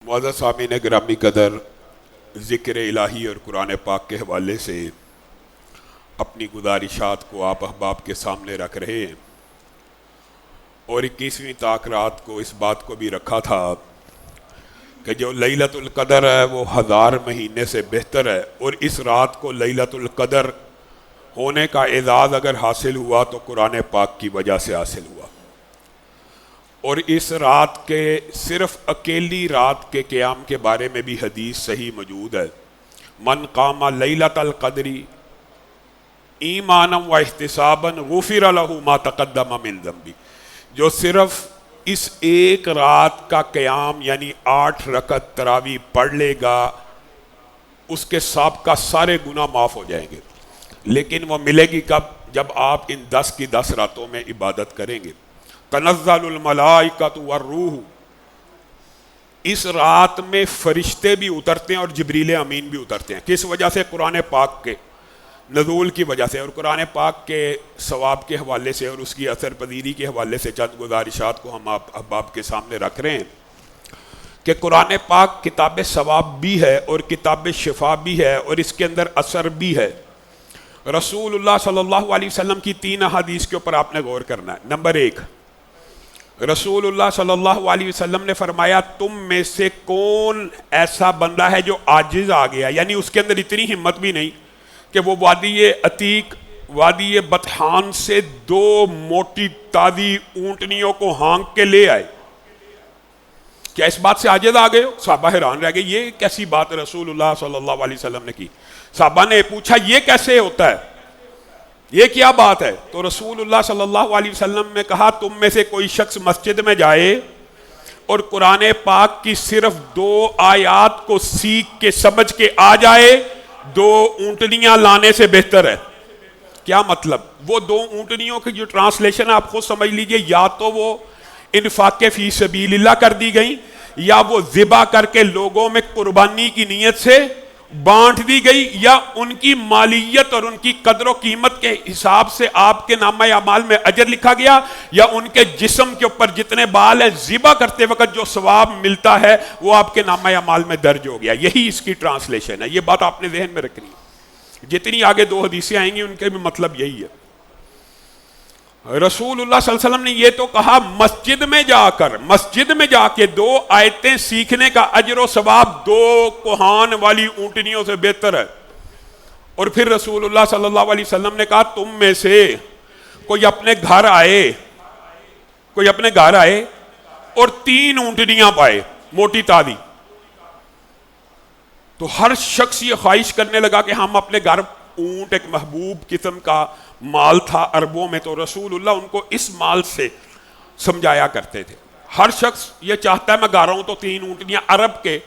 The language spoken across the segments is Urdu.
معزز سامعین گرامی قدر، ذکر الہی اور قرآن پاک کے حوالے سے اپنی گزارشات کو آپ احباب کے سامنے رکھ رہے ہیں، اور 21ویں طاق رات کو اس بات کو بھی رکھا تھا کہ جو لیلۃ القدر ہے وہ 1000 مہینے سے بہتر ہے، اور اس رات کو لیلۃ القدر ہونے کا اعزاز اگر حاصل ہوا تو قرآن پاک کی وجہ سے حاصل ہوا۔ اور اس رات کے صرف اکیلی رات کے قیام کے بارے میں بھی حدیث صحیح موجود ہے، من قام لیلۃ القدر ایمانا و احتسابا غفر له ما تقدم من ذنبی، جو صرف اس ایک رات کا قیام یعنی 8 رکعت تراویح پڑھ لے گا اس کے سابقہ سارے گناہ معاف ہو جائیں گے۔ لیکن وہ ملے گی کب؟ جب آپ ان 10 کی 10 راتوں میں عبادت کریں گے۔ تنزل الملائکۃ والروح، اس رات میں فرشتے بھی اترتے ہیں اور جبریل امین بھی اترتے ہیں۔ کس وجہ سے؟ قرآن پاک کے نزول کی وجہ سے۔ اور قرآن پاک کے ثواب کے حوالے سے اور اس کی اثر پذیری کے حوالے سے چند گزارشات کو ہم آپ احباب کے سامنے رکھ رہے ہیں کہ قرآن پاک کتاب ثواب بھی ہے اور کتاب شفا بھی ہے، اور اس کے اندر اثر بھی ہے۔ رسول اللہ صلی اللہ علیہ وسلم کی 3 احادیث کے اوپر آپ نے غور کرنا ہے۔ نمبر 1، رسول اللہ صلی اللہ علیہ وسلم نے فرمایا تم میں سے کون ایسا بندہ ہے جو عاجز آ گیا، یعنی اس کے اندر اتنی ہمت بھی نہیں کہ وہ وادی عتیق وادی بطحان سے 2 موٹی تازی اونٹنیوں کو ہانک کے لے آئے۔ کیا اس بات سے عاجز آ گئے ہو؟ صحابہ حیران رہ گئے، یہ کیسی بات رسول اللہ صلی اللہ علیہ وسلم نے کی؟ صحابہ نے پوچھا یہ کیسے ہوتا ہے، یہ کیا بات ہے؟ تو رسول اللہ صلی اللہ علیہ وسلم نے کہا تم میں سے کوئی شخص مسجد میں جائے اور قرآن پاک کی صرف 2 آیات کو سیکھ کے سمجھ کے آ جائے 2 اونٹنیاں لانے سے بہتر ہے۔ کیا مطلب؟ وہ 2 اونٹنیوں کی جو ٹرانسلیشن آپ خود سمجھ لیجئے، یا تو وہ انفاق فی سبیل اللہ کر دی گئی، یا وہ ذبح کر کے لوگوں میں قربانی کی نیت سے بانٹ دی گئی، یا ان کی مالیت اور ان کی قدر و قیمت کے حساب سے آپ کے نامہ اعمال میں اجر لکھا گیا، یا ان کے جسم کے اوپر جتنے بال ہیں ذبح کرتے وقت جو ثواب ملتا ہے وہ آپ کے نامہ اعمال میں درج ہو گیا۔ یہی اس کی ٹرانسلیشن ہے۔ یہ بات آپ نے ذہن میں رکھنی ہے۔ جتنی آگے 2 حدیثیں آئیں گی ان کے بھی مطلب یہی ہے۔ رسول اللہ صلی اللہ علیہ وسلم نے یہ تو کہا مسجد میں جا کے 2 آیتیں سیکھنے کا اجر و ثواب 2 کوہان والی اونٹنیوں سے بہتر ہے۔ اور پھر رسول اللہ صلی اللہ علیہ وسلم نے کہا تم میں سے کوئی اپنے گھر آئے اور 3 اونٹنیاں پائے موٹی تازی، تو ہر شخص یہ خواہش کرنے لگا کہ ہم اپنے گھر اونٹ، ایک محبوب قسم کا مال تھا عربوں میں، تو رسول اللہ ان کو اس مال سے سمجھایا کرتے تھے۔ ہر شخص یہ چاہتا ہے میں گا رہا ہوں تو 3 اونٹنیاں عرب کے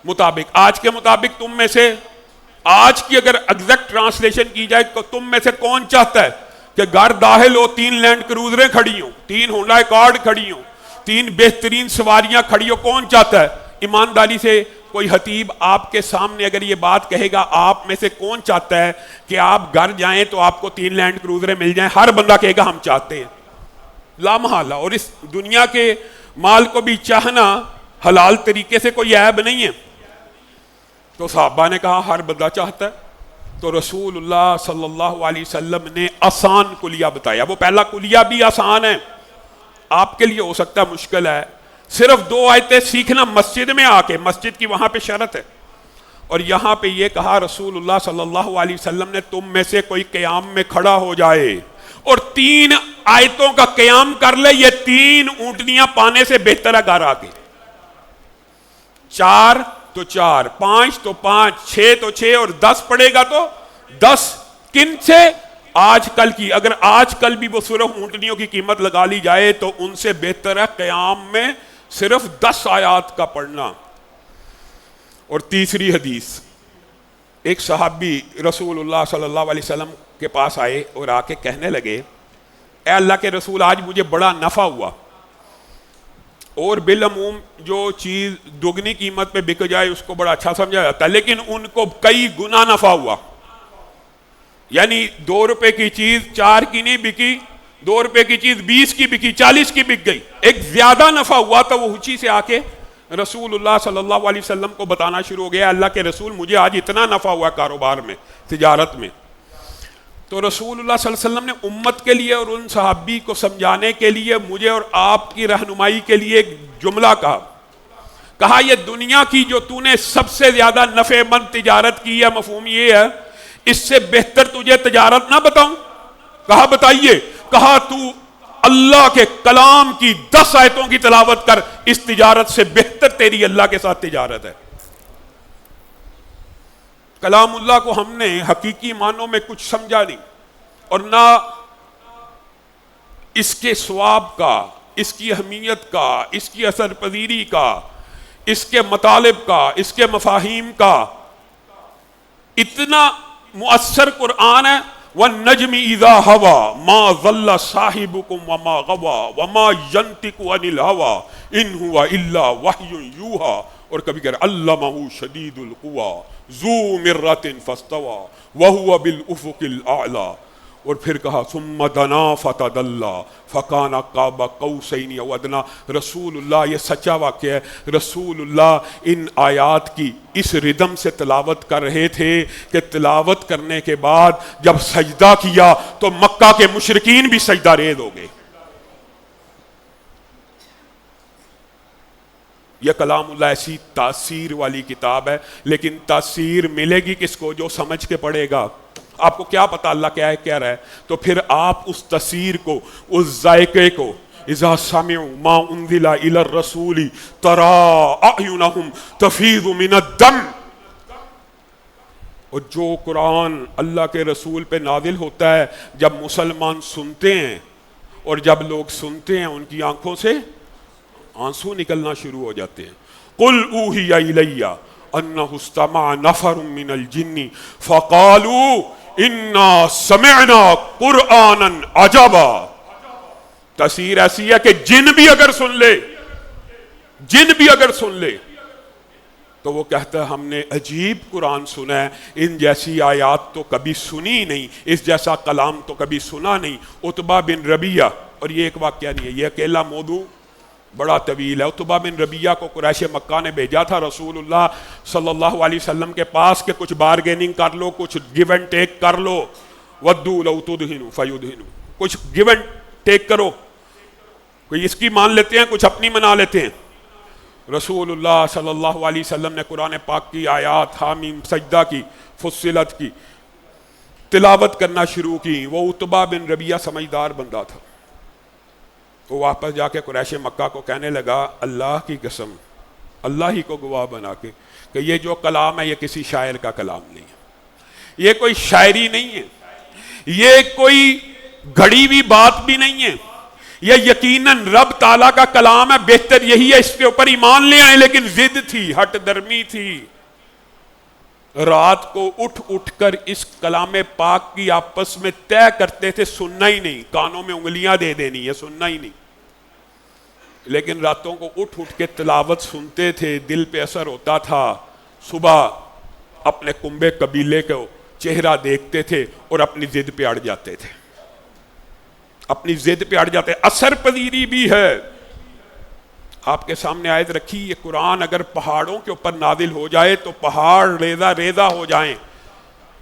مطابق۔ آج کے مطابق تم میں سے، آج کی اگر ایگزیکٹ ٹرانسلیشن کی جائے تو تم میں سے کون چاہتا ہے کہ گھر داخل ہو 3 لینڈ کروزریں کھڑی ہوں، 3 ہونڈا اکارڈ کھڑی ہوں، 3 بہترین سواریاں کھڑی ہوں؟ کون چاہتا ہے؟ ایمانداری سے کوئی خطیب آپ کے سامنے اگر یہ بات کہے گا آپ میں سے کون چاہتا ہے کہ آپ گھر جائیں تو آپ کو 3 لینڈ کروزریں مل جائیں؟ ہر بندہ کہے گا ہم چاہتے ہیں، لا محالہ۔ اور اس دنیا کے مال کو بھی چاہنا حلال طریقے سے کوئی عیب نہیں ہے۔ تو صحابہ نے کہا ہر بندہ چاہتا ہے۔ تو رسول اللہ صلی اللہ علیہ وسلم نے آسان کلیہ بتایا۔ وہ پہلا کلیہ بھی آسان ہے، آپ کے لیے ہو سکتا ہے مشکل ہے، صرف 2 آیتیں سیکھنا مسجد میں آ کے، مسجد کی وہاں پہ شرط ہے۔ اور یہاں پہ یہ کہا رسول اللہ صلی اللہ علیہ وسلم نے تم میں سے کوئی قیام میں کھڑا ہو جائے اور 3 آیتوں کا قیام کر لے، یہ 3 اونٹنیاں پانے سے بہتر ہے گھر آ کے۔ 4 تو 4، 5 تو 5، 6 تو 6، اور 10 پڑے گا تو 10۔ کن سے؟ آج کل کی، اگر آج کل بھی وہ صرف اونٹنیوں کی قیمت لگا لی جائے تو ان سے بہتر ہے قیام میں صرف 10 آیات کا پڑھنا۔ اور تیسری حدیث، ایک صحابی رسول اللہ صلی اللہ علیہ وسلم کے پاس آئے اور آ کے کہنے لگے اے اللہ کے رسول آج مجھے بڑا نفع ہوا، اور بالعموم جو چیز دگنی قیمت پہ بک جائے اس کو بڑا اچھا سمجھا جاتا ہے، لیکن ان کو کئی گنا نفع ہوا، یعنی 2 روپے کی چیز 4 کی نہیں بکی، 2 روپے کی چیز 20 کی بکی، 40 کی بک گئی، ایک زیادہ نفع ہوا۔ تو وہ اونچی سے آ کے رسول اللہ صلی اللہ علیہ وسلم کو بتانا شروع ہو گیا اللہ کے رسول مجھے آج اتنا نفع ہوا کاروبار میں، تجارت میں. تو رسول اللہ صلی اللہ علیہ وسلم نے امت کے لیے اور ان صحابی کو سمجھانے کے لیے مجھے اور آپ کی رہنمائی کے لیے ایک جملہ کہا یہ دنیا کی جو تو نے سب سے زیادہ نفع مند تجارت کی ہے، مفہوم یہ ہے اس سے بہتر تجھے تجارت نہ بتاؤں؟ کہا بتائیے. کہا تو اللہ کے کلام کی 10 آیتوں کی تلاوت کر، اس تجارت سے بہتر تیری اللہ کے ساتھ تجارت ہے. کلام اللہ کو ہم نے حقیقی معنوں میں کچھ سمجھا نہیں، اور نہ اس کے ثواب کا، اس کی اہمیت کا، اس کی اثر پذیری کا، اس کے مطالب کا، اس کے مفاہیم کا. اتنا مؤثر قرآن ہے. وَالنَّجْمِ إِذَا هَوَى مَا ضَلَّ صَاحِبُكُمْ وَمَا غَوَى وَمَا يَنْطِقُ عَنِ الْهَوَى إِنْ هُوَ إِلَّا وَحْيٌ يُوحَى. اور کبھی کہہ عَلَّمَهُ شَدِيدُ الْقُوَى ذُو مِرَّةٍ فَاسْتَوَى وَهُوَ بِالْأُفُقِ الْأَعْلَى. اور پھر کہا ثُمَّ دَنَا فَتَدَلَّى فَكَانَ قَابَ قَوْسَيْنِ أَوْ أَدْنَىٰ. رسول اللہ، یہ سچا واقعہ ہے، رسول اللہ ان آیات کی اس ردم سے تلاوت کر رہے تھے کہ تلاوت کرنے کے بعد جب سجدہ کیا تو مکہ کے مشرکین بھی سجدہ ریز ہو گئے. یہ کلام اللہ ایسی تاثیر والی کتاب ہے، لیکن تاثیر ملے گی کس کو؟ جو سمجھ کے پڑھے گا. آپ کو کیا پتا اللہ کیا ہے کہہ رہا ہے؟ تو پھر آپ اس تاثیر کو، اس ذائقے کو، اذا سمعوا ما انزل الى الرسول ترى اعینهم تفیض من الدم. اور جو قرآن اللہ کے رسول پہ نازل ہوتا ہے، جب مسلمان سنتے ہیں اور جب لوگ سنتے ہیں ان کی آنکھوں سے آنسو نکلنا شروع ہو جاتے ہیں. قل اوحی الی انہ استمع نفر من الجن فقالوا انا سمعنا قرآنا عجبا. تاثیر ایسی ہے کہ جن بھی اگر سن لے تو وہ کہتا ہے ہم نے عجیب قرآن سنا ہے، ان جیسی آیات تو کبھی سنی نہیں، اس جیسا کلام تو کبھی سنا نہیں. عتبہ بن ربیعہ، اور یہ ایک واقعہ نہیں ہے، یہ اکیلا موضوع بڑا طویل ہے. عتبہ بن ربیعہ کو قریش مکہ نے بھیجا تھا رسول اللہ صلی اللہ علیہ وسلم کے پاس کہ کچھ بارگیننگ کر لو، کچھ گیو اینڈ ٹیک کر لو. وَدُّوا لَوْ تُدْهِنُوا فَيُدْهِنُوا. کچھ گیو اینڈ ٹیک کرو، کوئی اس کی مان لیتے ہیں، کچھ اپنی منا لیتے ہیں. رسول اللہ صلی اللہ علیہ وسلم نے قرآن پاک کی آیات حامیم سجدہ کی، فصلت کی تلاوت کرنا شروع کی. وہ عتبہ بن ربیعہ سمجھدار بندہ تھا. وہ واپس جا کے قریش مکہ کو کہنے لگا اللہ کی قسم، اللہ ہی کو گواہ بنا کے، کہ یہ جو کلام ہے یہ کسی شاعر کا کلام نہیں ہے، یہ کوئی شاعری نہیں ہے، یہ کوئی گھڑی ہوئی بات بھی نہیں ہے، یہ یقیناً رب تعالیٰ کا کلام ہے. بہتر یہی ہے اس کے اوپر ایمان لے آئیں. لیکن ضد تھی، ہٹ درمی تھی. رات کو اٹھ کر اس کلام پاک کی آپس میں طے کرتے تھے، سننا ہی نہیں، کانوں میں انگلیاں دے دینی ہے، سننا ہی نہیں. لیکن راتوں کو اٹھ کے تلاوت سنتے تھے، دل پہ اثر ہوتا تھا. صبح اپنے کنبے قبیلے کو چہرہ دیکھتے تھے اور اپنی ضد پہ اڑ جاتے تھے، اثر پذیری بھی ہے. آپ کے سامنے آیت رکھی، یہ قرآن اگر پہاڑوں کے اوپر نازل ہو جائے تو پہاڑ ریزہ ریزہ ہو جائیں،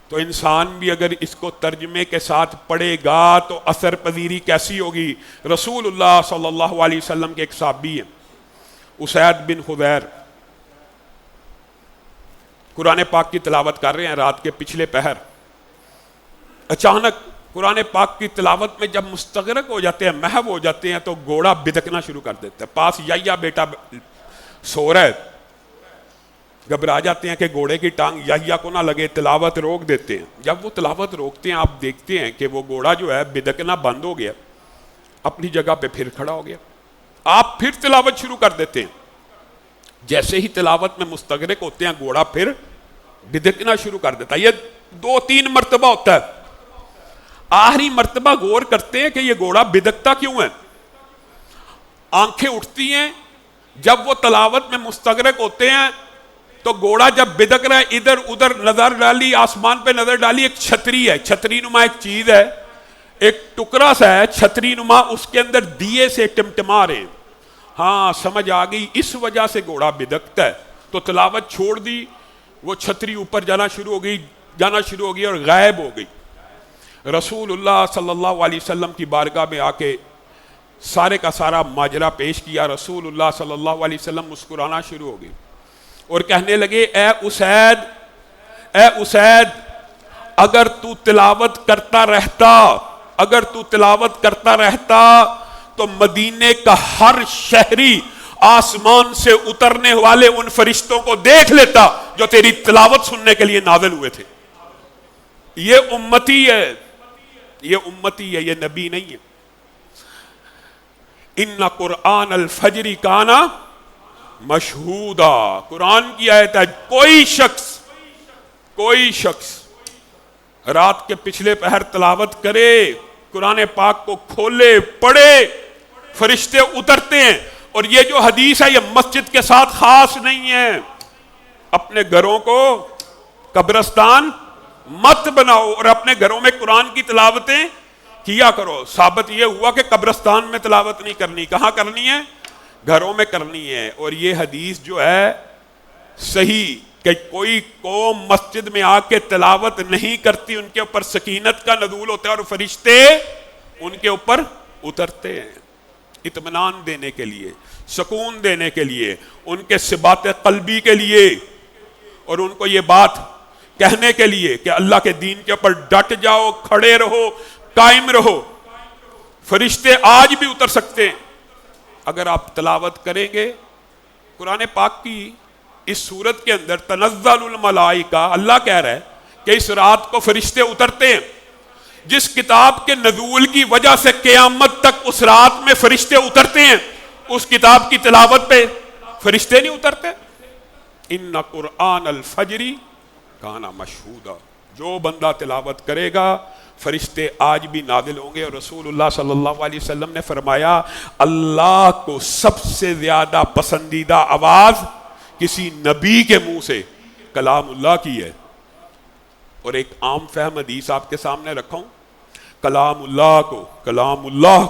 تو انسان بھی اگر اس کو ترجمے کے ساتھ پڑھے گا تو اثر پذیری کیسی ہوگی. رسول اللہ صلی اللہ علیہ وسلم کے ایک صحابی ہیں اسید بن خضیر، قرآن پاک کی تلاوت کر رہے ہیں رات کے پچھلے پہر. اچانک قرآن پاک کی تلاوت میں جب مستغرق ہو جاتے ہیں، محو ہو جاتے ہیں، تو گھوڑا بدکنا شروع کر دیتا ہے. پاس یا بیٹا سو رہا ہے، گھبرا جاتے ہیں کہ گھوڑے کی ٹانگ یا کو نہ لگے، تلاوت روک دیتے ہیں. جب وہ تلاوت روکتے ہیں آپ دیکھتے ہیں کہ وہ گھوڑا جو ہے بدکنا بند ہو گیا، اپنی جگہ پہ پھر کھڑا ہو گیا. آپ پھر تلاوت شروع کر دیتے ہیں. جیسے ہی تلاوت میں مستغرق ہوتے ہیں گھوڑا پھر بدکنا شروع کر دیتا ہے. یہ 2-3 مرتبہ ہوتا ہے. آخری مرتبہ غور کرتے ہیں کہ یہ گھوڑا بدکتا کیوں ہے. آنکھیں اٹھتی ہیں، جب وہ تلاوت میں مستغرق ہوتے ہیں تو گھوڑا جب بدک رہا ہے، ادھر ادھر نظر ڈالی، آسمان پہ نظر ڈالی. ایک چھتری ہے، چھتری نما ایک چیز ہے، ایک ٹکڑا سا ہے چھتری نما، اس کے اندر دیے سے ٹمٹما رہے ہیں. ہاں سمجھ آ گئی اس وجہ سے گھوڑا بدکتا ہے، تو تلاوت چھوڑ دی، وہ چھتری اوپر جانا شروع ہو گئی اور غائب ہو گئی۔ رسول اللہ صلی اللہ علیہ وسلم کی بارگاہ میں آ کے سارے کا سارا ماجرا پیش کیا۔ رسول اللہ صلی اللہ علیہ وسلم مسکرانا شروع ہو گئے اور کہنے لگے، اے اسید، اگر تو تلاوت کرتا رہتا تو مدینے کا ہر شہری آسمان سے اترنے والے ان فرشتوں کو دیکھ لیتا جو تیری تلاوت سننے کے لیے نازل ہوئے تھے۔ یہ امتی ہے، یہ نبی نہیں ہے۔ ان قرآن الفجر کان مشہودا، قرآن کی آیت ہے، کوئی شخص رات کے پچھلے پہر تلاوت کرے، قرآن پاک کو کھولے پڑھے، فرشتے اترتے ہیں۔ اور یہ جو حدیث ہے یہ مسجد کے ساتھ خاص نہیں ہے۔ اپنے گھروں کو قبرستان مت بناؤ اور اپنے گھروں میں قرآن کی تلاوتیں کیا کرو۔ ثابت یہ ہوا کہ قبرستان میں تلاوت نہیں کرنی، کہاں کرنی ہے؟ گھروں میں کرنی ہے۔ اور یہ حدیث جو ہے صحیح کہ کوئی قوم مسجد میں آ کے تلاوت نہیں کرتی، ان کے اوپر سکینت کا نزول ہوتا ہے اور فرشتے ان کے اوپر اترتے ہیں، اطمینان دینے کے لیے، سکون دینے کے لیے، ان کے ثبات قلبی کے لیے، اور ان کو یہ بات کہنے کے لیے کہ اللہ کے دین کے اوپر ڈٹ جاؤ، کھڑے رہو، قائم رہو۔ فرشتے آج بھی اتر سکتے ہیں اگر آپ تلاوت کریں گے۔ قرآن پاک کی اس سورت کے اندر تنزل الملائکہ، اللہ کہہ رہا ہے کہ اس رات کو فرشتے اترتے ہیں۔ جس کتاب کے نزول کی وجہ سے قیامت تک اس رات میں فرشتے اترتے ہیں، اس کتاب کی تلاوت پہ فرشتے نہیں اترتے۔ ان قرآن الفجر کان مشہودا، جو بندہ تلاوت کرے گا فرشتے آج بھی نازل ہوں گے۔ اور رسول اللہ صلی اللہ علیہ وسلم نے فرمایا، اللہ کو سب سے زیادہ پسندیدہ آواز کسی نبی کے منہ سے کلام اللہ کی ہے۔ اور ایک عام فہم حدیث آپ کے سامنے رکھا ہوں، کلام اللہ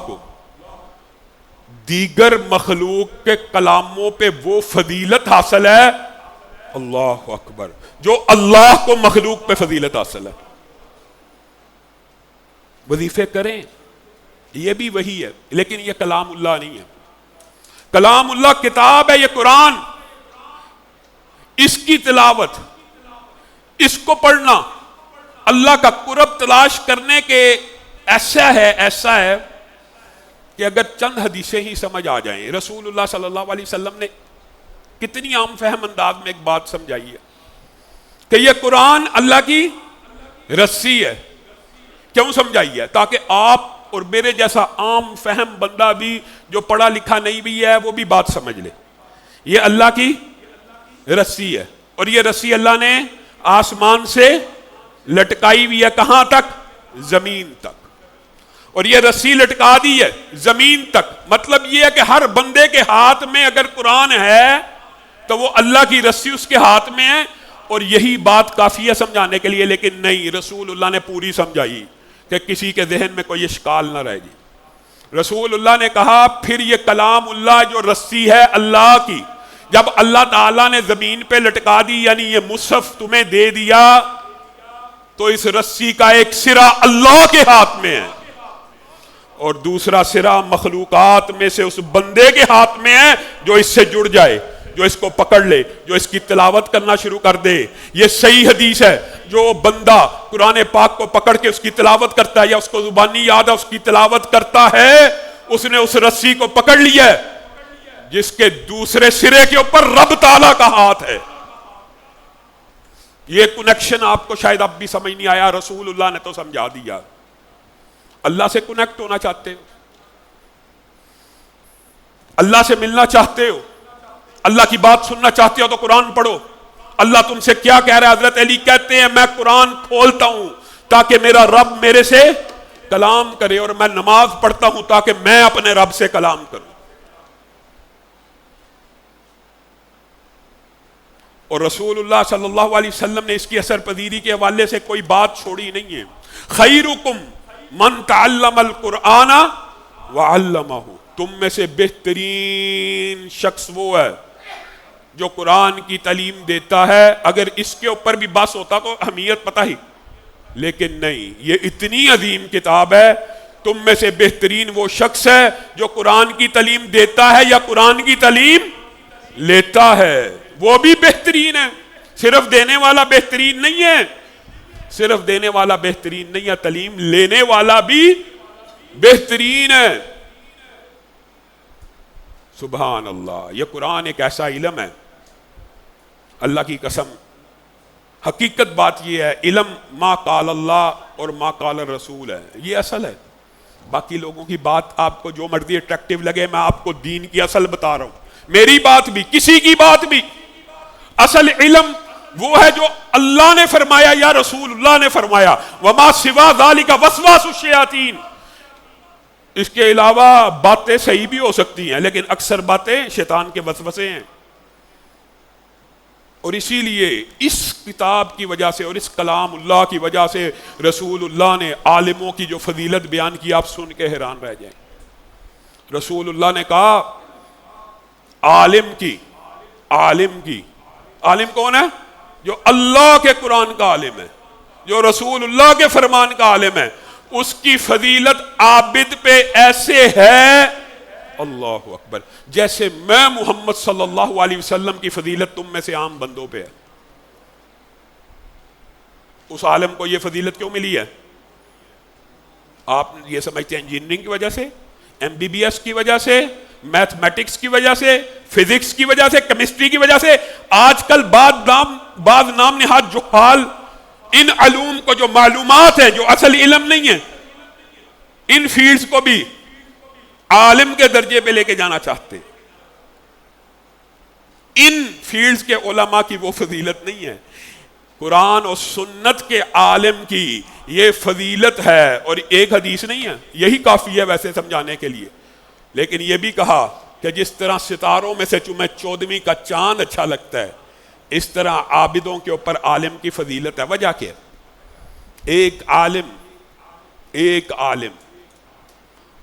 کو دیگر مخلوق کے کلاموں پہ وہ فضیلت حاصل ہے، اللہ اکبر، جو اللہ کو مخلوق پہ فضیلت حاصل ہے۔ وظیفے کریں، یہ بھی وہی ہے، لیکن یہ کلام اللہ نہیں ہے۔ کلام اللہ کتاب ہے، یہ قرآن، اس کی تلاوت، اس کو پڑھنا اللہ کا قرب تلاش کرنے کے ایسا ہے کہ اگر چند حدیثیں ہی سمجھ آ جائیں۔ رسول اللہ صلی اللہ علیہ وسلم نے کتنی عام فہم انداز میں ایک بات سمجھائی ہے کہ یہ قرآن اللہ کی رسی ہے۔ کیوں سمجھائی ہے؟ تاکہ آپ اور میرے جیسا عام فہم بندہ بھی جو پڑھا لکھا نہیں بھی ہے وہ بھی بات سمجھ لے۔ یہ اللہ کی رسی ہے، اور یہ رسی اللہ نے آسمان سے لٹکائی ہوئی ہے، کہاں تک؟ زمین تک۔ اور یہ رسی لٹکا دی ہے زمین تک، مطلب یہ ہے کہ ہر بندے کے ہاتھ میں اگر قرآن ہے تو وہ اللہ کی رسی اس کے ہاتھ میں ہے۔ اور یہی بات کافی ہے سمجھانے کے لیے، لیکن نہیں، رسول اللہ نے پوری سمجھائی کہ کسی کے ذہن میں کوئی اشکال نہ رہے گی۔ رسول اللہ نے کہا پھر یہ کلام اللہ جو رسی ہے اللہ کی، جب اللہ تعالیٰ نے زمین پہ لٹکا دی، یعنی یہ مصحف تمہیں دے دیا، تو اس رسی کا ایک سرا اللہ کے ہاتھ میں ہے اور دوسرا سرا مخلوقات میں سے اس بندے کے ہاتھ میں ہے جو اس سے جڑ جائے، جو اس کو پکڑ لے، جو اس کی تلاوت کرنا شروع کر دے۔ یہ صحیح حدیث ہے، جو بندہ قرآن پاک کو پکڑ کے اس کی تلاوت کرتا ہے یا اس کو زبانی یاد ہے اس کی تلاوت کرتا ہے، اس نے اس رسی کو پکڑ لیا ہے جس کے دوسرے سرے کے اوپر رب تعالیٰ کا ہاتھ ہے۔ یہ کنیکشن آپ کو شاید اب بھی سمجھ نہیں آیا، رسول اللہ نے تو سمجھا دیا۔ اللہ سے کنیکٹ ہونا چاہتے ہو، اللہ سے ملنا چاہتے ہو، اللہ کی بات سننا چاہتے ہو تو قرآن پڑھو۔ اللہ تم سے کیا کہہ رہا ہے؟ حضرت علی کہتے ہیں میں قرآن کھولتا ہوں تاکہ میرا رب میرے سے کلام کرے، اور میں نماز پڑھتا ہوں تاکہ میں اپنے رب سے کلام کروں۔ اور رسول اللہ صلی اللہ علیہ وسلم نے اس کی اثر پذیری کے حوالے سے کوئی بات چھوڑی نہیں ہے۔ خیرکم من تعلم القرآن وعلمہ، تم میں سے بہترین شخص وہ ہے جو قرآن کی تعلیم دیتا ہے. اگر اس کے اوپر بھی بس ہوتا تو اہمیت پتہ ہی, لیکن نہیں, یہ اتنی عظیم کتاب ہے. تم میں سے بہترین وہ شخص ہے جو قرآن کی تعلیم دیتا ہے یا قرآن کی تعلیم لیتا ہے, وہ بھی بہترین ہے. صرف دینے والا بہترین نہیں ہے, صرف دینے والا بہترین نہیں ہے, تعلیم لینے والا بھی بہترین ہے. سبحان اللہ. یہ قرآن ایک ایسا علم ہے, اللہ کی قسم. حقیقت بات یہ ہے, علم ما قال اللہ اور ما قال الرسول ہے, یہ اصل ہے. باقی لوگوں کی بات آپ کو جو مرضی اٹریکٹیو لگے, میں آپ کو دین کی اصل بتا رہا ہوں. میری بات بھی, کسی کی بات بھی, اصل علم وہ ہے جو اللہ نے فرمایا یا رسول اللہ نے فرمایا. وما سوا ذالک وسواس الشیاطین. اس کے علاوہ باتیں صحیح بھی ہو سکتی ہیں, لیکن اکثر باتیں شیطان کے وسوسے ہیں. اور اسی لیے اس کتاب کی وجہ سے اور اس کلام اللہ کی وجہ سے رسول اللہ نے عالموں کی جو فضیلت بیان کی, آپ سن کے حیران رہ جائیں. رسول اللہ نے کہا عالم کی عالم کون ہے؟ جو اللہ کے قرآن کا عالم ہے, جو رسول اللہ کے فرمان کا عالم ہے, اس کی فضیلت عابد پہ ایسے ہے, اللہ اکبر, جیسے میں محمد صلی اللہ علیہ وسلم کی فضیلت تم میں سے عام بندوں پہ ہے. اس عالم کو یہ فضیلت کیوں ملی ہے؟ آپ یہ سمجھتے ہیں انجینئرنگ کی وجہ سے, MBBS کی وجہ سے, میتھمیٹکس کی وجہ سے, فزکس کی وجہ سے, کیمسٹری کی وجہ سے. آج کل بعض نام نہاد جہال ان علوم کو, جو معلومات ہیں جو اصل علم نہیں ہے, ان فیلڈز کو بھی عالم کے درجے پہ لے کے جانا چاہتے. ان فیلڈز کے علماء کی وہ فضیلت نہیں ہے. قرآن اور سنت کے عالم کی یہ فضیلت ہے, اور ایک حدیث نہیں ہے, یہی کافی ہے ویسے سمجھانے کے لیے. لیکن یہ بھی کہا کہ جس طرح ستاروں میں سے تمہیں 14ویں کا چاند اچھا لگتا ہے, اس طرح عابدوں کے اوپر عالم کی فضیلت ہے. وجہ کیا؟ ایک عالم.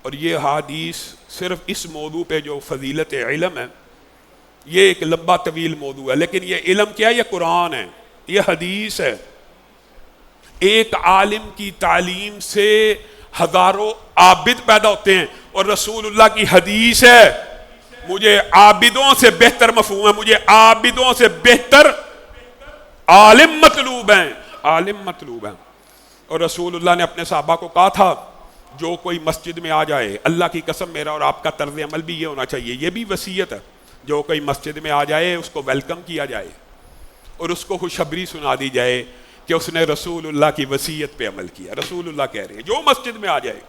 اور یہ حدیث صرف اس موضوع پہ جو فضیلت علم ہے, یہ ایک لمبا طویل موضوع ہے, لیکن یہ علم کیا ہے؟ یہ قرآن ہے, یہ حدیث ہے. ایک عالم کی تعلیم سے ہزاروں عابد پیدا ہوتے ہیں, اور رسول اللہ کی حدیث ہے مجھے عابدوں سے بہتر مفہوم ہے, مجھے عابدوں سے بہتر عالم مطلوب ہیں. اور رسول اللہ نے اپنے صحابہ کو کہا تھا جو کوئی مسجد میں آ جائے, اللہ کی قسم میرا اور آپ کا طرز عمل بھی یہ ہونا چاہیے, یہ بھی وصیت ہے, جو کوئی مسجد میں آ جائے اس کو ویلکم کیا جائے اور اس کو خوشخبری سنا دی جائے کہ اس نے رسول اللہ کی وصیت پہ عمل کیا. رسول اللہ کہہ رہے ہیں جو مسجد میں آ جائے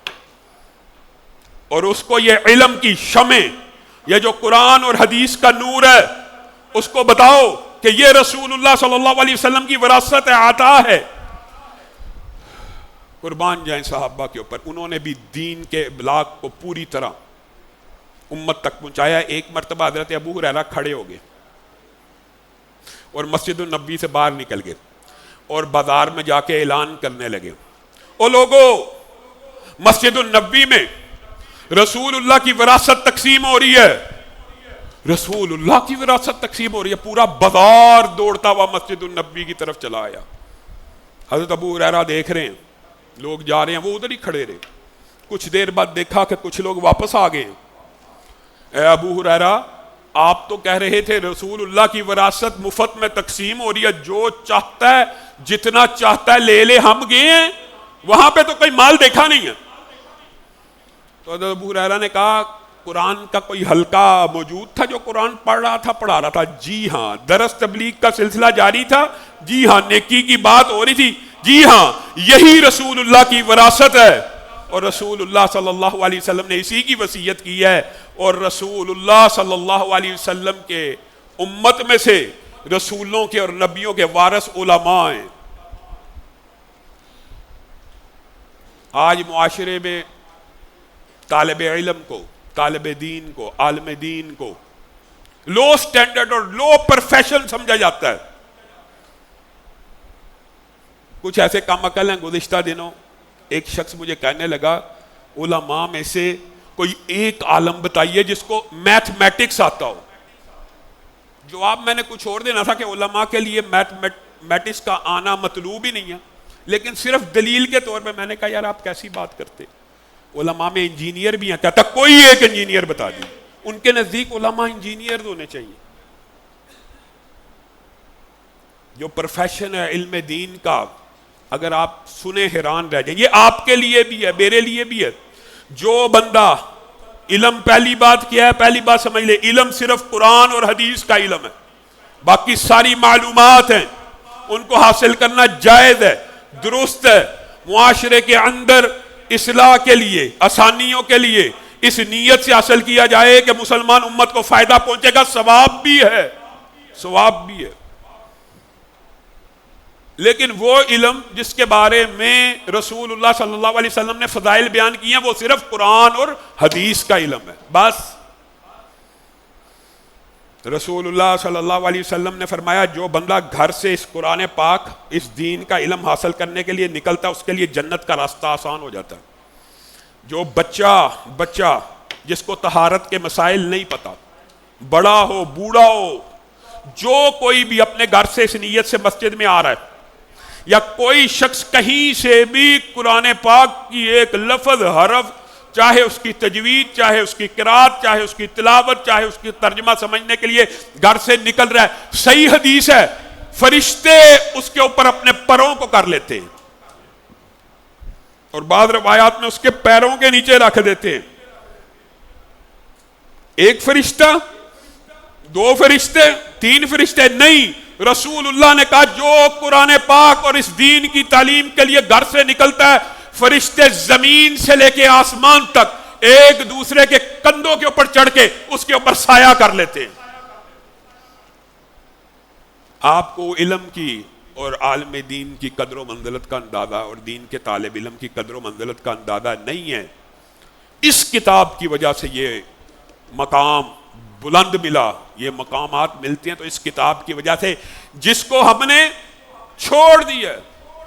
اور اس کو یہ علم کی شمع, یہ جو قرآن اور حدیث کا نور ہے, اس کو بتاؤ کہ یہ رسول اللہ صلی اللہ علیہ وسلم کی وراثت عطا ہے. قربان جائیں صحابہ کے اوپر, انہوں نے بھی دین کے ابلاغ کو پوری طرح امت تک پہنچایا. ایک مرتبہ حضرت ابو ہریرہ کھڑے ہو گئے اور مسجد النبی سے باہر نکل گئے اور بازار میں جا کے اعلان کرنے لگے, او لوگو, مسجد النبی میں رسول اللہ کی وراثت تقسیم ہو رہی ہے, رسول اللہ کی وراثت تقسیم ہو رہی ہے. پورا بازار دوڑتا ہوا مسجد النبی کی طرف چلا آیا. حضرت ابو ہریرہ دیکھ رہے ہیں لوگ جا رہے ہیں, وہ ادھر ہی کھڑے رہے. کچھ دیر بعد دیکھا کہ کچھ لوگ واپس آ گئے. اے ابو ہریرہ, آپ تو کہہ رہے تھے رسول اللہ کی وراثت مفت میں تقسیم ہو رہی ہے, جو چاہتا ہے جتنا چاہتا ہے لے لے, ہم گئے ہیں وہاں پہ تو کوئی مال دیکھا نہیں ہے. تو حضرت ابو ہریرہ نے کہا قرآن کا کوئی حلقہ موجود تھا جو قرآن پڑھا رہا تھا؟ جی ہاں. درس تبلیغ کا سلسلہ جاری تھا؟ جی ہاں. نیکی کی بات ہو رہی تھی؟ جی ہاں. یہی رسول اللہ کی وراثت ہے, اور رسول اللہ صلی اللہ علیہ وسلم نے اسی کی وصیت کی ہے. اور رسول اللہ صلی اللہ علیہ وسلم کے امت میں سے رسولوں کے اور نبیوں کے وارث علماء ہیں. آج معاشرے میں طالب علم کو, طالب دین کو, عالم دین کو لو سٹینڈرڈ اور لو پروفیشن سمجھا جاتا ہے. کچھ ایسے کم عقل ہیں. گزشتہ دنوں ایک شخص مجھے کہنے لگا علماء میں سے کوئی ایک عالم بتائیے جس کو میتھمیٹکس آتا ہو. جواب میں نے کچھ اور دینا تھا کہ علماء کے لیے میتھمیٹکس کا آنا مطلوب ہی نہیں ہے، لیکن صرف دلیل کے طور پہ میں نے کہا یار آپ کیسی بات کرتے، علماء میں انجینئر بھی ہیں. کہتا کوئی ایک انجینئر بتا دیں. ان کے نزدیک علماء انجینئر ہونے چاہیے. جو پروفیشن ہے علم دین کا، اگر آپ سنیں حیران رہ جائیں. یہ آپ کے لیے بھی ہے، میرے لیے بھی ہے. جو بندہ علم، پہلی بات کیا ہے، پہلی بات سمجھ لے، علم صرف قرآن اور حدیث کا علم ہے. باقی ساری معلومات ہیں، ان کو حاصل کرنا جائز ہے، درست ہے. معاشرے کے اندر اصلاح کے لیے، آسانیوں کے لیے اس نیت سے حاصل کیا جائے کہ مسلمان امت کو فائدہ پہنچے گا، ثواب بھی ہے، ثواب بھی ہے. لیکن وہ علم جس کے بارے میں رسول اللہ صلی اللہ علیہ وسلم نے فضائل بیان کی ہیں، وہ صرف قرآن اور حدیث کا علم ہے بس. رسول اللہ صلی اللہ علیہ وسلم نے فرمایا جو بندہ گھر سے اس قرآن پاک، اس دین کا علم حاصل کرنے کے لیے نکلتا ہے، اس کے لیے جنت کا راستہ آسان ہو جاتا ہے. جو بچہ جس کو طہارت کے مسائل نہیں پتا، بڑا ہو بوڑھا ہو، جو کوئی بھی اپنے گھر سے اس نیت سے مسجد میں آ رہا ہے، یا کوئی شخص کہیں سے بھی قرآن پاک کی ایک لفظ، حرف، چاہے اس کی تجوید، چاہے اس کی قرات، چاہے اس کی تلاوت، چاہے اس کی ترجمہ سمجھنے کے لیے گھر سے نکل رہا ہے، صحیح حدیث ہے فرشتے اس کے اوپر اپنے پروں کو کر لیتے ہیں، اور بعض روایات میں اس کے پیروں کے نیچے رکھ دیتے ہیں. ایک فرشتہ، دو فرشتے، تین فرشتے نہیں. رسول اللہ نے کہا جو قرآن پاک اور اس دین کی تعلیم کے لیے گھر سے نکلتا ہے، فرشتے زمین سے لے کے آسمان تک ایک دوسرے کے کندھوں کے اوپر چڑھ کے اس کے اوپر سایہ کر لیتے ہیں. آپ کو علم کی اور عالم دین کی قدر و منزلت کا اندازہ، اور دین کے طالب علم کی قدر و منزلت کا اندازہ نہیں ہے. اس کتاب کی وجہ سے یہ مقام بلند ملا، یہ مقامات ملتے ہیں تو اس کتاب کی وجہ سے، جس کو ہم نے چھوڑ دیا،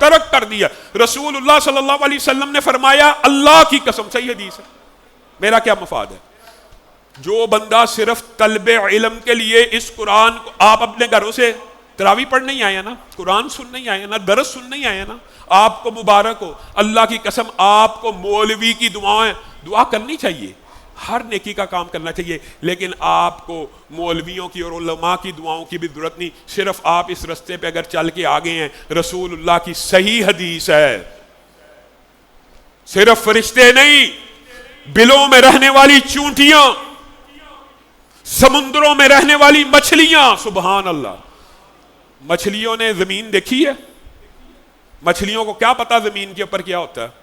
ترک کر دیا. رسول اللہ صلی اللہ علیہ وسلم نے فرمایا اللہ کی قسم، صحیح حدیث ہے، میرا کیا مفاد ہے. جو بندہ صرف طلب علم کے لیے اس قرآن کو، آپ اپنے گھروں سے تراویح پڑھ نہیں آیا نا، قرآن سن نہیں آیا نا، درس سن نہیں آیا نا، آپ کو مبارک ہو. اللہ کی قسم آپ کو مولوی کی دعا کرنی چاہیے، ہر نیکی کا کام کرنا چاہیے، لیکن آپ کو مولویوں کی اور علماء کی دعاؤں کی بھی ضرورت نہیں. صرف آپ اس رستے پہ اگر چل کے آگے ہیں، رسول اللہ کی صحیح حدیث ہے، صرف فرشتے نہیں، بلوں میں رہنے والی چونٹیاں، سمندروں میں رہنے والی مچھلیاں، سبحان اللہ. مچھلیوں نے زمین دیکھی ہے؟ مچھلیوں کو کیا پتا زمین کے اوپر کیا ہوتا ہے؟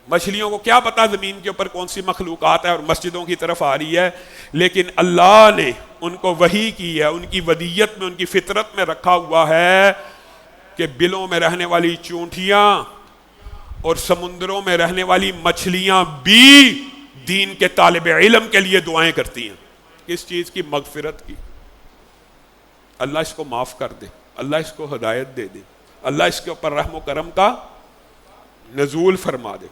مچھلیوں کو کیا پتا زمین کے اوپر کون سی مخلوقات ہے اور مسجدوں کی طرف آ رہی ہے؟ لیکن اللہ نے ان کو وحی کی ہے، ان کی ودیت میں، ان کی فطرت میں رکھا ہوا ہے کہ بلوں میں رہنے والی چونٹیاں اور سمندروں میں رہنے والی مچھلیاں بھی دین کے طالب علم کے لیے دعائیں کرتی ہیں. کس چیز کی؟ مغفرت کی. اللہ اس کو معاف کر دے، اللہ اس کو ہدایت دے دے، اللہ اس کے اوپر رحم و کرم کا نزول فرما دے.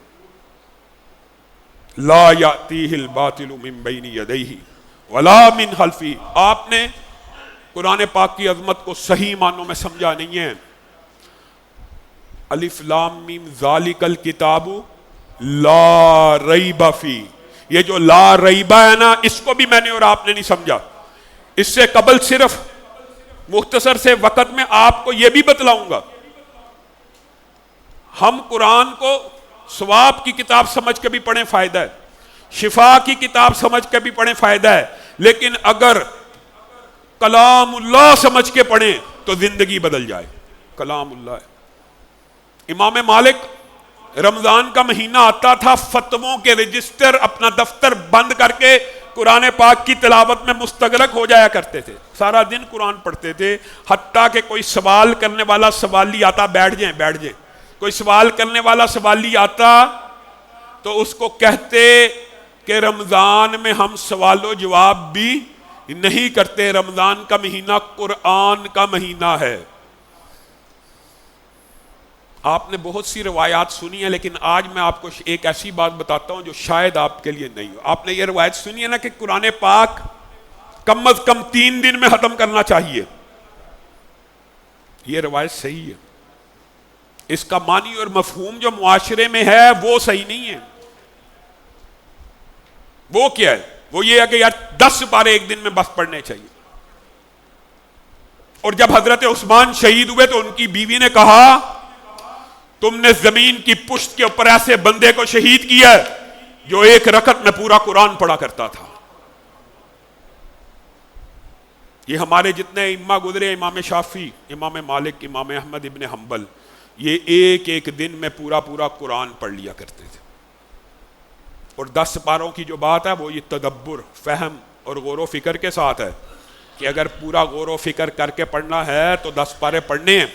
لا یاتیہ الباطل من بین یدیہ ولا من خلفہ. آپ نے قرآن پاک کی عظمت کو صحیح معنوں میں سمجھا نہیں ہے. الف لام میم ذالک الکتاب لا ریب فیہ، یہ جو لا ریبہ ہے نا، اس کو بھی میں نے اور آپ نے نہیں سمجھا. اس سے قبل صرف مختصر سے وقت میں آپ کو یہ بھی بتلاؤں گا، ہم قرآن کو ثواب کی کتاب سمجھ کے بھی پڑھیں فائدہ ہے، شفا کی کتاب سمجھ کے بھی پڑھیں فائدہ ہے، لیکن اگر کلام اللہ سمجھ کے پڑھیں تو زندگی بدل جائے. کلام اللہ ہے. امام مالک رمضان کا مہینہ آتا تھا، فتووں کے رجسٹر، اپنا دفتر بند کر کے قرآن پاک کی تلاوت میں مستغرق ہو جایا کرتے تھے. سارا دن قرآن پڑھتے تھے، حتیٰ کہ کوئی سوال کرنے والا سوالی آتا، بیٹھ جائیں، کوئی سوال کرنے والا سوالی آتا تو اس کو کہتے کہ رمضان میں ہم سوال و جواب بھی نہیں کرتے، رمضان کا مہینہ قرآن کا مہینہ ہے. آپ نے بہت سی روایات سنی ہیں، لیکن آج میں آپ کو ایک ایسی بات بتاتا ہوں جو شاید آپ کے لیے نہیں ہو۔ آپ نے یہ روایت سنی ہے نا کہ قرآن پاک کم از کم 3 دن میں ختم کرنا چاہیے۔ یہ روایت صحیح ہے، اس کا معنی اور مفہوم جو معاشرے میں ہے وہ صحیح نہیں ہے۔ وہ کیا ہے؟ وہ یہ ہے کہ یار 10 پارے ایک دن میں بس پڑھنے چاہیے۔ اور جب حضرت عثمان شہید ہوئے تو ان کی بیوی نے کہا تم نے زمین کی پشت کے اوپر ایسے بندے کو شہید کیا ہے جو ایک رکعت میں پورا قرآن پڑھا کرتا تھا۔ یہ ہمارے جتنے امام گزرے، امام شافعی، امام مالک، امام احمد ابن حنبل، یہ ایک ایک دن میں پورا قرآن پڑھ لیا کرتے تھے۔ اور 10 پاروں کی جو بات ہے وہ یہ تدبر، فہم اور غور و فکر کے ساتھ ہے کہ اگر پورا غور و فکر کر کے پڑھنا ہے تو 10 پارے پڑھنے ہیں۔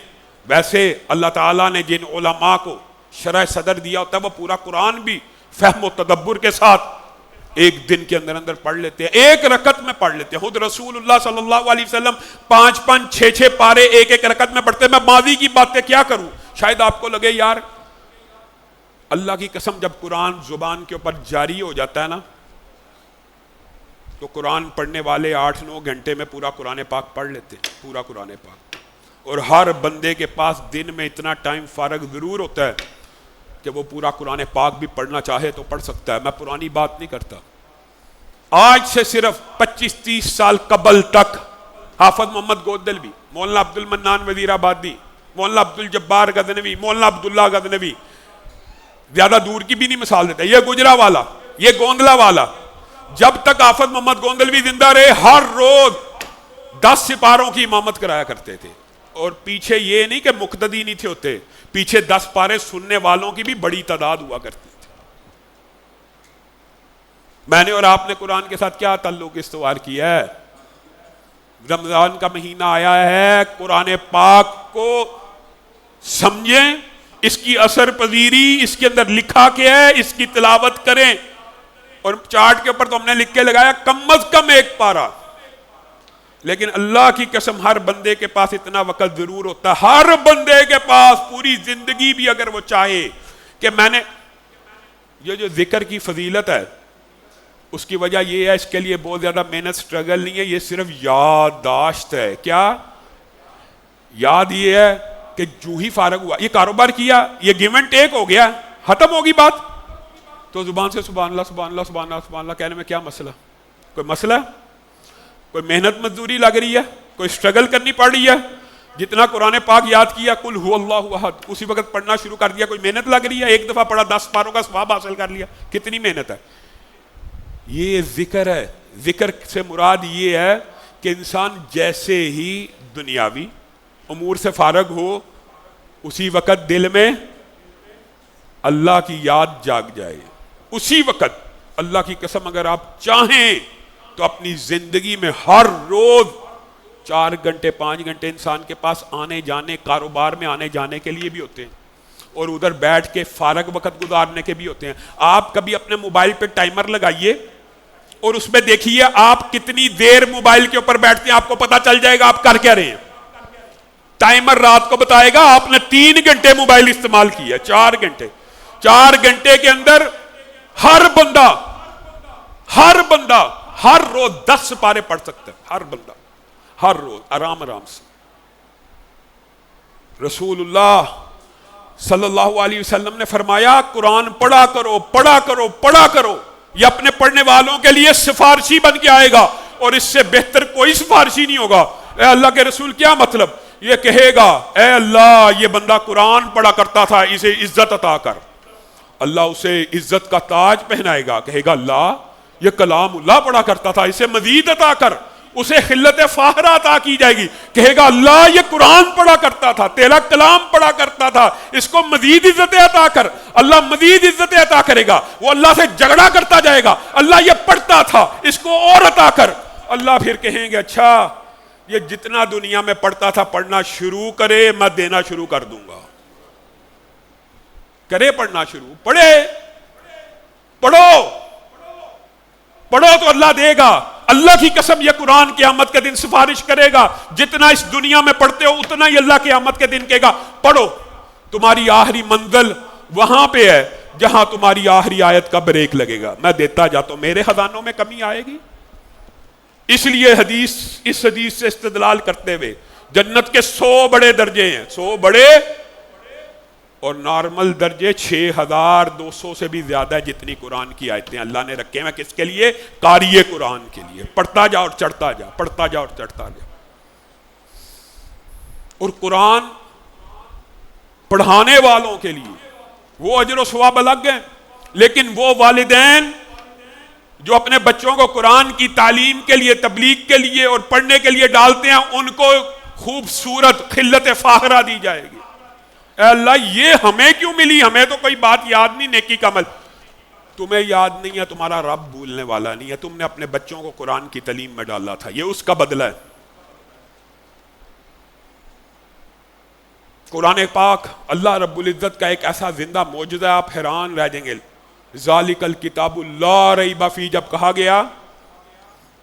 ویسے اللہ تعالیٰ نے جن علماء کو شرح صدر دیا ہوتا ہے وہ پورا قرآن بھی فہم و تدبر کے ساتھ ایک دن کے اندر پڑھ لیتے ہیں، ایک رکعت میں پڑھ لیتے ہیں۔ خود رسول اللہ صلی اللہ علیہ وسلم 5 6 پارے ایک ایک رکعت میں پڑھتے ہیں۔ میں ماضی کی باتیں کیا کروں؟ شاید آپ کو لگے یار اللہ کی قسم جب قرآن زبان کے اوپر جاری ہو جاتا ہے نا تو قرآن پڑھنے والے 8-9 گھنٹے میں پورا قرآن پاک پڑھ لیتے ہیں، پورا قرآن پاک۔ اور ہر بندے کے پاس دن میں اتنا ٹائم فارغ ضرور ہوتا ہے کہ وہ پورا قرآن پاک بھی پڑھنا چاہے تو پڑھ سکتا ہے۔ میں پرانی بات نہیں کرتا، آج سے صرف 25-30 سال قبل تک حافظ محمد گودلوی، مولانا عبد المنان وزیر آبادی، مولانا عبد الجبار غزنوی، مولانا عبداللہ غزنوی، زیادہ دور کی بھی نہیں مثال دیتا، یہ گجرا والا، یہ گوندلا والا، جب تک حافظ محمد گوندلوی زندہ رہے ہر روز 10 سپاروں کی امامت کرایا کرتے تھے۔ اور پیچھے یہ نہیں کہ مقتدی نہیں تھے ہوتے، پیچھے 10 پارے سننے والوں کی بھی بڑی تعداد ہوا کرتی تھی۔ میں نے اور آپ نے قرآن کے ساتھ کیا تعلق استوار کیا ہے؟ رمضان کا مہینہ آیا ہے، قرآن پاک کو سمجھیں، اس کی اثر پذیری، اس کے اندر لکھا کیا ہے، اس کی تلاوت کریں۔ اور چارٹ کے اوپر تو ہم نے لکھ کے لگایا کم از کم 1 پارہ، لیکن اللہ کی قسم ہر بندے کے پاس اتنا وقت ضرور ہوتا ہے، ہر بندے کے پاس پوری زندگی بھی اگر وہ چاہے کہ میں نے یہ جو ذکر کی فضیلت ہے اس کی وجہ یہ ہے، اس کے لیے بہت زیادہ محنت سٹرگل نہیں ہے، یہ صرف یادداشت ہے۔ کیا یاد؟ یہ ہے کہ جو ہی فارغ ہوا، یہ کاروبار کیا، یہ گیو اینڈ ٹیک ہو گیا، ختم ہوگی بات، تو زبان سے سبحان اللہ سبحان اللہ سبحان اللہ سبحان اللہ کہنے میں کیا مسئلہ؟ کوئی مسئلہ؟ کوئی محنت مزدوری لگ رہی ہے؟ کوئی سٹرگل کرنی پڑ رہی ہے؟ جتنا قرآن پاک یاد کیا قل هو اللہ احد اسی وقت پڑھنا شروع کر دیا، کوئی محنت لگ رہی ہے؟ ایک دفعہ پڑھا 10 پاروں کا ثواب حاصل کر لیا، کتنی محنت ہے؟ یہ ذکر ہے۔ ذکر سے مراد یہ ہے کہ انسان جیسے ہی دنیاوی امور سے فارغ ہو اسی وقت دل میں اللہ کی یاد جاگ جائے، اسی وقت۔ اللہ کی قسم اگر آپ چاہیں تو اپنی زندگی میں ہر روز 4 گھنٹے 5 گھنٹے انسان کے پاس آنے جانے، کاروبار میں آنے جانے کے لیے بھی ہوتے ہیں، اور ادھر بیٹھ کے فارغ وقت گزارنے کے بھی ہوتے ہیں۔ آپ کبھی اپنے موبائل پہ ٹائمر لگائیے اور اس میں دیکھیے آپ کتنی دیر موبائل کے اوپر بیٹھتے ہیں، آپ کو پتا چل جائے گا آپ کر کیا رہے ہیں۔ ٹائمر رات کو بتائے گا آپ نے 3 گھنٹے موبائل استعمال کیا، 4 گھنٹے۔ 4 گھنٹے کے اندر ہر بندہ ہر روز 10 پارے پڑھ سکتا ہے، ہر بندہ ہر روز آرام سے۔ رسول اللہ صلی اللہ علیہ وسلم نے فرمایا قرآن پڑھا کرو پڑھا کرو پڑھا کرو، یہ اپنے پڑھنے والوں کے لیے سفارشی بن کے آئے گا، اور اس سے بہتر کوئی سفارشی نہیں ہوگا۔ اے اللہ کے رسول کیا مطلب؟ یہ کہے گا اے اللہ یہ بندہ قرآن پڑھا کرتا تھا، اسے عزت عطا کر۔ اللہ اسے عزت کا تاج پہنائے گا، کہے گا اللہ یہ کلام اللہ پڑھا کرتا تھا، اسے مزید عطا کر۔ اسے خلت فاخرہ عطا کی جائے گی، کہے گا اللہ یہ قرآن پڑھا کرتا تھا، تیرا کلام پڑھا کرتا تھا، اس کو مزید عزت عطا کر۔ اللہ مزید عزت عطا کرے گا، وہ اللہ سے جھگڑا کرتا جائے گا، اللہ یہ پڑھتا تھا اس کو اور عطا کر۔ اللہ پھر کہیں گے اچھا یہ جتنا دنیا میں پڑھتا تھا پڑھنا شروع کرے، میں دینا شروع کر دوں گا۔ کرے پڑھنا شروع، پڑھو تو اللہ دے گا۔ اللہ کی قسم یہ قرآن قیامت کے دن سفارش کرے گا، جتنا اس دنیا میں پڑھتے ہو اتنا ہی اللہ قیامت کے دن کہے گا پڑھو تمہاری آخری منزل وہاں پہ ہے جہاں تمہاری آخری آیت کا بریک لگے گا. میں دیتا جاتا ہوں, میرے خزانوں میں کمی آئے گی. اس لیے اس حدیث سے استدلال کرتے ہوئے جنت کے 100 بڑے درجے ہیں, 100 بڑے, اور نارمل درجے 6200 سے بھی زیادہ ہے جتنی قرآن کی آیتیں اللہ نے رکھے ہیں. کس کے لیے؟ قاری قرآن کے لیے. پڑھتا جا اور چڑھتا جا, پڑھتا جا اور چڑھتا جا. اور قرآن پڑھانے والوں کے لیے وہ اجر و ثواب الگ ہے, لیکن وہ والدین جو اپنے بچوں کو قرآن کی تعلیم کے لیے, تبلیغ کے لیے اور پڑھنے کے لیے ڈالتے ہیں, ان کو خوبصورت خلت فاخرہ دی جائے گی. اے اللہ یہ ہمیں کیوں ملی؟ ہمیں تو کوئی بات یاد نہیں, نیکی کا عمل. تمہیں یاد نہیں ہے, تمہارا رب بھولنے والا نہیں ہے. تم نے اپنے بچوں کو قرآن کی تعلیم میں ڈالا تھا, یہ اس کا بدلہ ہے. قرآن پاک اللہ رب العزت کا ایک ایسا زندہ معجزہ, آپ حیران رہ جائیں گے. ذالک الکتاب لا ریب فیہ جب کہا گیا,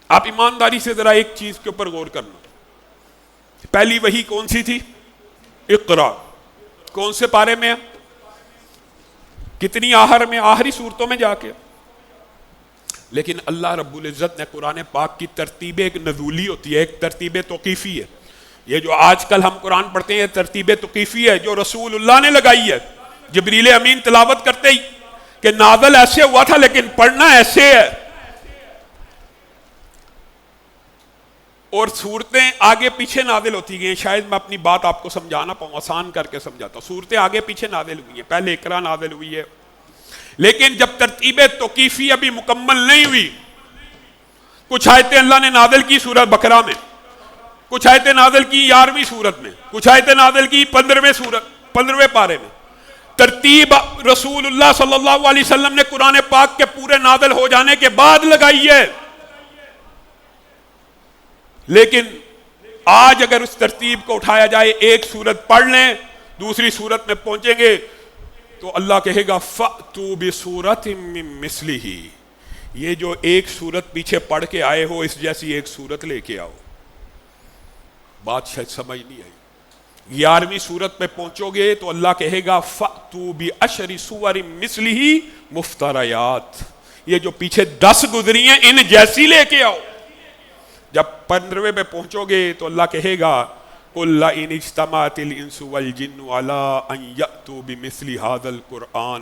آپ ایمانداری سے ذرا ایک چیز کے اوپر غور کرنا. پہلی وحی کون سی تھی؟ اقرا. کون سے پارے میں؟ کتنی آخر میں؟ آخری صورتوں میں جا کے. لیکن اللہ رب العزت نے قرآن پاک کی ترتیب ایک نزولی ہوتی ہے, ایک ترتیب توقیفی ہے. یہ جو آج کل ہم قرآن پڑھتے ہیں ترتیب توقیفی ہے جو رسول اللہ نے لگائی ہے. جبریل امین تلاوت کرتے ہی کہ نازل ایسے ہوا تھا لیکن پڑھنا ایسے ہے, اور صورتیں آگے پیچھے نازل ہوتی گئی. شاید میں اپنی بات آپ کو سمجھا نہ پاؤں, آسان کر کے سمجھاتا ہوں. صورتیں آگے پیچھے نازل ہوئی ہیں, پہلے اقرا نازل ہوئی ہے, لیکن جب ترتیب توقیفی ابھی مکمل نہیں ہوئی, کچھ آیتیں اللہ نے نازل کی سورہ بقرہ میں, کچھ آیتیں نازل کی 11ویں سورت میں, کچھ آیتیں نازل کی 15ویں پارے میں. ترتیب رسول اللہ صلی اللہ علیہ وسلم نے قرآن پاک کے پورے نازل ہو جانے کے بعد لگائی ہے. لیکن آج اگر اس ترتیب کو اٹھایا جائے, ایک سورت پڑھ لیں, دوسری سورت میں پہنچیں گے تو اللہ کہے گا فَأْتُوا بِسُورَةٍ مِّن مِّثْلِهِ, یہ جو ایک سورت پیچھے پڑھ کے آئے ہو اس جیسی ایک سورت لے کے آؤ. بات شاید سمجھ نہیں آئی. 11ویں سورت پہ پہنچو گے تو اللہ کہے گا فَأْتُوا بِعَشْرِ سُوَرٍ مِّثْلِهِ مُفْتَرَيَاتٍ, یہ جو پیچھے 10 گزری ہیں ان جیسی لے کے آؤ. جب 15ویں پہ پہنچو گے تو اللہ کہے گا قُلْ لَئِنِ اجْتَمَعَتِ الْإِنسُ وَالْجِنُّ عَلَىٰ أَن يَأْتُوا بِمِثْلِ هَٰذَا الْقُرْآنِ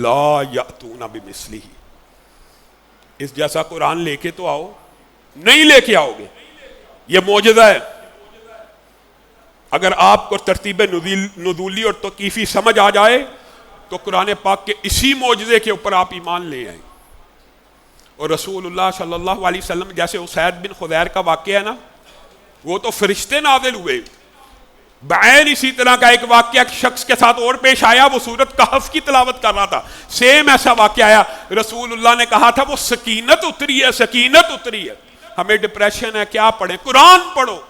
لَا يَأْتُونَ بِمِثْلِهِ, اس جیسا قرآن لے کے تو آؤ, نہیں لے کے آؤ گے. یہ معجزہ ہے. اگر آپ کو ترتیب نزولی اور توقیفی سمجھ آ جائے تو قرآن پاک کے اسی معجزے کے اوپر آپ ایمان لے آئیں. اور رسول اللہ صلی اللہ علیہ وسلم جیسے اسید بن خضیر کا واقعہ ہے نا, وہ تو فرشتے نازل ہوئے. بعین اسی طرح کا ایک واقعہ شخص کے ساتھ اور پیش آیا, وہ سورۃ کہف کی تلاوت کر رہا تھا, سیم ایسا واقعہ آیا. رسول اللہ نے کہا تھا وہ سکینت اتری ہے, سکینت اتری ہے. ہمیں ڈپریشن ہے, کیا پڑھیں؟ قرآن پڑھو.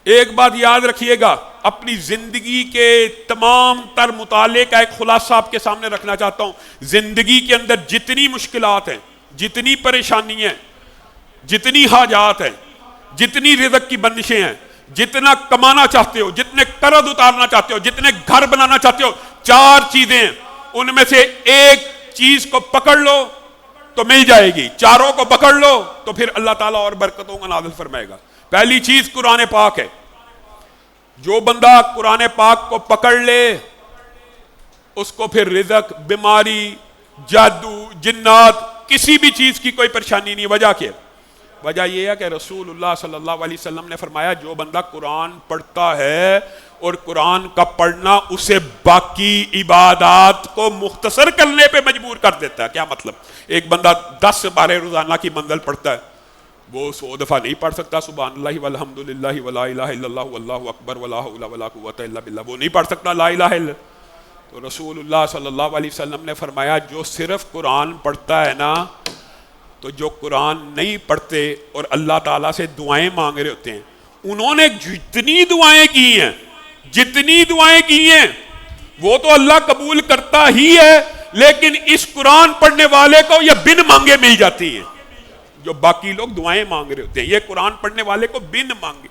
ایک بات یاد رکھیے گا, اپنی زندگی کے تمام تر مطالعے کا ایک خلاصہ آپ کے سامنے رکھنا چاہتا ہوں. زندگی کے اندر جتنی مشکلات ہیں, جتنی پریشانیاں ہیں, جتنی حاجات ہیں, جتنی رزق کی بندشیں ہیں, جتنا کمانا چاہتے ہو, جتنے قرض اتارنا چاہتے ہو, جتنے گھر بنانا چاہتے ہو, 4 چیزیں ہیں. ان میں سے ایک چیز کو پکڑ لو تو مل جائے گی, چاروں کو پکڑ لو تو پھر اللہ تعالیٰ اور برکتوں کا نازل فرمائے گا. پہلی چیز قرآن پاک ہے. جو بندہ قرآن پاک کو پکڑ لے اس کو پھر رزق, بیماری, جادو, جنات, کسی بھی چیز کی کوئی پریشانی نہیں. وجہ کیا؟ وجہ یہ ہے کہ رسول اللہ صلی اللہ علیہ وسلم نے فرمایا جو بندہ قرآن پڑھتا ہے اور قرآن کا پڑھنا اسے باقی عبادات کو مختصر کرنے پہ مجبور کر دیتا ہے. کیا مطلب؟ ایک بندہ 10 بارے روزانہ کی منزل پڑھتا ہے, وہ 100 دفعہ نہیں پڑھ سکتا سبحان اللہ والحمد للہ ولا الہ الا اللہ واللہ اکبر ولا حول ولا قوۃ الا باللہ, وہ نہیں پڑھ سکتا لا الہ الا. تو رسول اللہ صلی اللہ علیہ وسلم نے فرمایا جو صرف قرآن پڑھتا ہے نا, تو جو قرآن نہیں پڑھتے اور اللہ تعالیٰ سے دعائیں مانگ رہے ہوتے ہیں, انہوں نے جتنی دعائیں کی ہیں, جتنی دعائیں کی ہیں وہ تو اللہ قبول کرتا ہی ہے, لیکن اس قرآن پڑھنے والے کو یہ بن مانگے مل جاتی ہیں. جو باقی لوگ دعائیں مانگ رہے ہوتے ہیں, یہ قرآن پڑھنے والے کو بن مانگے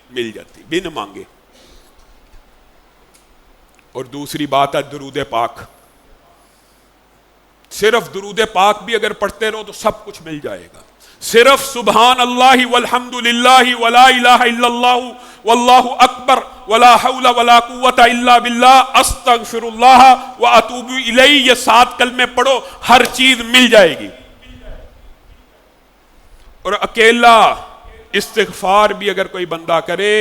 مل جاتی, بن مانگے. اور دوسری بات ہے درود پاک. صرف درود پاک بھی اگر پڑھتے رہو تو سب کچھ مل جائے گا. صرف سبحان اللہ والحمد للہ ولا الہ الا اللہ واللہ اکبر ولا حول ولا قوت الا باللہ استغفر اللہ واتوب الیہ، یہ 7 کلمے پڑھو، ہر چیز مل جائے گی. اور اکیلا استغفار بھی اگر کوئی بندہ کرے،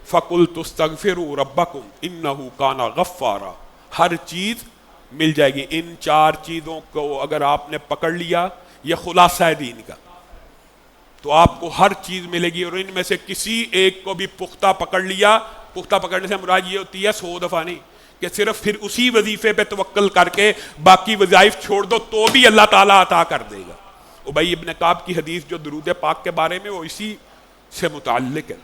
فَقُلْتُ اسْتَغْفِرُوا رَبَّكُمْ إِنَّهُ كَانَ غَفَّارًا، ہر چیز مل جائے گی. ان 4 چیزوں کو اگر آپ نے پکڑ لیا، یہ خلاصہ ہے دین کا، تو آپ کو ہر چیز ملے گی. اور ان میں سے کسی ایک کو بھی پختہ پکڑ لیا، پختہ پکڑنے سے مراد یہ ہوتی ہے 100 دفعہ نہیں کہ صرف پھر اسی وظیفے پہ توکل کر کے باقی وظائف چھوڑ دو تو بھی اللہ تعالیٰ عطا کر دے گا. ابی ابن کعب کی حدیث جو درود پاک کے بارے میں، وہ اسی سے متعلق ہے.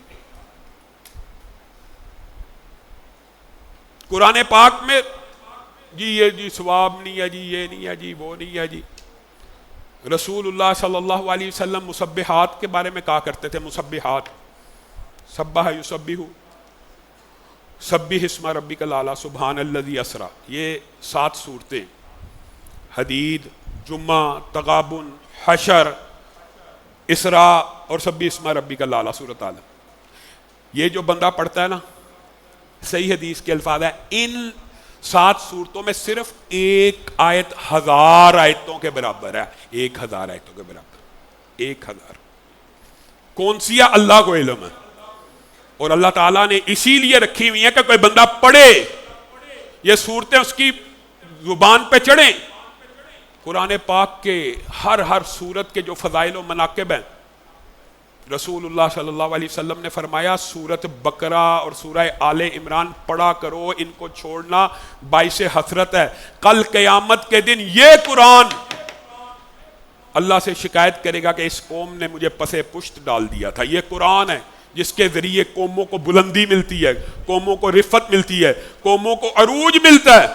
قرآن پاک میں جی یہ جی ثواب نہیں ہے، جی یہ نہیں ہے، جی وہ نہیں ہے، جی رسول اللہ صلی اللہ علیہ وسلم مسبحات کے بارے میں کہا کرتے تھے. مسبحات، سبح یسبح، سبح اسم ربک الاعلی، سبحان الذی اسری، یہ 7 صورتیں، حدید، جمعہ، تغابن، حشر، اسراء اور سبح اسم ربک الاعلی سورۃ اعلی. یہ جو بندہ پڑھتا ہے نا، صحیح حدیث کے الفاظ ہے، ان 7 صورتوں میں صرف ایک آیت 1000 آیتوں کے برابر ہے. 1000 آیتوں کے برابر، 1000. کون سی ہے؟ اللہ کو علم ہے. اور اللہ تعالیٰ نے اسی لیے رکھی ہوئی ہیں کہ کوئی بندہ پڑھے، یہ صورتیں اس کی زبان پہ چڑھیں. قرآن پاک کے ہر صورت کے جو فضائل و مناقب ہیں، رسول اللہ صلی اللہ علیہ وسلم نے فرمایا سورۃ بقرہ اور سورہ آل عمران پڑھا کرو، ان کو چھوڑنا باعث حسرت ہے. کل قیامت کے دن یہ قرآن اللہ سے شکایت کرے گا کہ اس قوم نے مجھے پسے پشت ڈال دیا تھا. یہ قرآن ہے جس کے ذریعے قوموں کو بلندی ملتی ہے، قوموں کو رفت ملتی ہے، قوموں کو عروج ملتا ہے.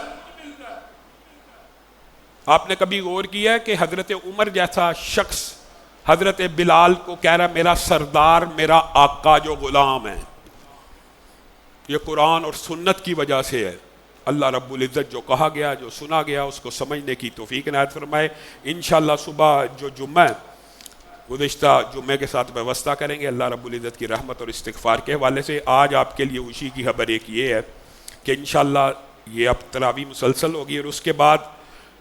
آپ نے کبھی غور کیا ہے کہ حضرت عمر جیسا شخص حضرت بلال کو کہہ رہا میرا سردار، میرا آقا جو غلام ہے؟ یہ قرآن اور سنت کی وجہ سے ہے. اللہ رب العزت جو کہا گیا، جو سنا گیا، اس کو سمجھنے کی توفیق عنایت فرمائے. انشاءاللہ صبح جو جمعہ ہے، گزشتہ جمعے کے ساتھ وابستہ کریں گے اللہ رب العزت کی رحمت اور استغفار کے حوالے سے. آج آپ کے لیے خوشی کی خبر ایک یہ ہے کہ انشاءاللہ یہ اب تراویح مسلسل ہوگی، اور اس کے بعد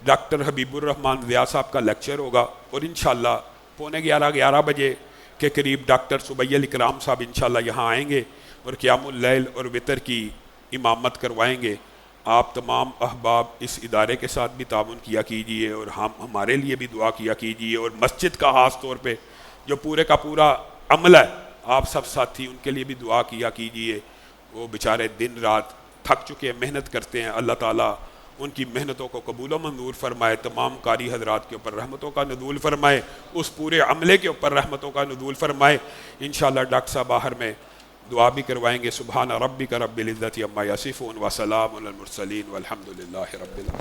ڈاکٹر حبیب الرحمن ضیاء صاحب کا لیکچر ہوگا، اور انشاءاللہ 11:45 بجے کے قریب ڈاکٹر سبیہ الاکرام صاحب انشاءاللہ یہاں آئیں گے اور قیام اللیل اور وتر کی امامت کروائیں گے. آپ تمام احباب اس ادارے کے ساتھ بھی تعاون کیا کیجئے، اور ہمارے لیے بھی دعا کیا کیجئے، اور مسجد کا خاص طور پہ جو پورے کا پورا عمل ہے، آپ سب ساتھی ان کے لیے بھی دعا کیا کیجئے. وہ بیچارے دن رات تھک چکے ہیں، محنت کرتے ہیں. اللہ تعالیٰ ان کی محنتوں کو قبول و منظور فرمائے، تمام قاری حضرات کے اوپر رحمتوں کا نزول فرمائے، اس پورے عملے کے اوپر رحمتوں کا نزول فرمائے. انشاءاللہ ڈاکٹر صاحب باہر میں دعا بھی کروائیں گے. سبحان ربک رب العزت عما یصفون وسلام علی المرسلین والحمد للہ رب العالمین.